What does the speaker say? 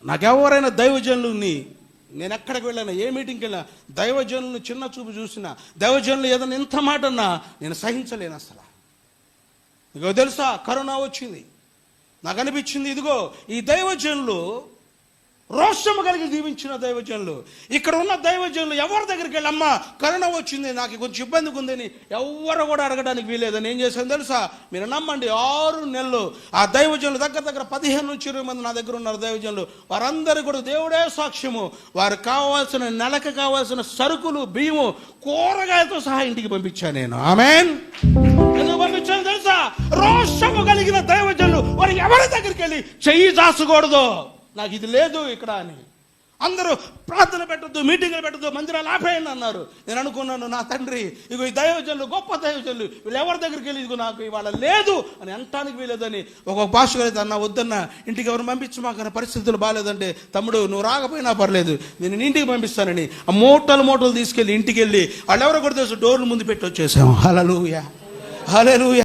నాకెవరైనా దైవజనులని, నేను ఎక్కడికి వెళ్ళినా, ఏ మీటింగ్కి వెళ్ళినా దైవజనులను చిన్న చూపు చూసినా, దైవజనులు ఏదైనా ఇంత మాట అన్నా నేను సహించలేను అసలు. ఇదిగో తెలుసా, కరోనా వచ్చింది, నాకు అనిపించింది ఇదిగో ఈ దైవజనులు రోషము కలిగి జీవించిన దైవజనులు, ఇక్కడ ఉన్న దైవజనులు ఎవరి దగ్గరికి వెళ్ళి అమ్మ కరోనా వచ్చింది, నాకు కొంచెం ఇబ్బందిగా ఉందని ఎవరు కూడా అడగడానికి వీలేదని ఏం చేశాను తెలుసా? మీరు నమ్మండి, 6 నెలలు ఆ దైవజనులు దగ్గర 15 నుంచి 20 మంది నా దగ్గర ఉన్నారు దైవజనులు. వారందరూ కూడా దేవుడే సాక్ష్యము, వారికి కావాల్సిన నెలకు కావాల్సిన సరుకులు, బియ్యము, కూరగాయలతో సహా ఇంటికి పంపించాను నేను. ఆమేన్. ఎందుకు పంపించాను తెలుసా? రోషము కలిగిన దైవజనులు వారు ఎవరి దగ్గరికి వెళ్ళి చెయ్యి దాచకూడదు, నాకు ఇది లేదు ఇక్కడ అని. అందరూ ప్రార్థన పెట్టద్దు, మీటింగ్లు పెట్టద్దు, మందిరాలు ఆపేయండి అన్నారు. నేను అనుకున్నాను, నా తండ్రి ఇగో ఈ దైవజనులు గొప్ప దైవజనులు, వీళ్ళు ఎవరి దగ్గరికి వెళ్ళి ఇదిగో నాకు ఇవాళ లేదు అని అనటానికి వీలేదని. ఒక పాస్టర్ అయితే అన్న వద్దన్న, ఇంటికి ఎవరు పంపించమాకన్న, పరిస్థితులు బాగాలేదంటే తమ్ముడు నువ్వు రాకపోయినా పర్లేదు, నేను ఇంటికి పంపిస్తానని ఆ మూటలు తీసుకెళ్ళి ఇంటికి వెళ్ళి వాళ్ళు ఎవరో కూడా తెలుసు డోర్ల ముందు పెట్టి వచ్చేసాము. హల్లెలూయా, హల్లెలూయా.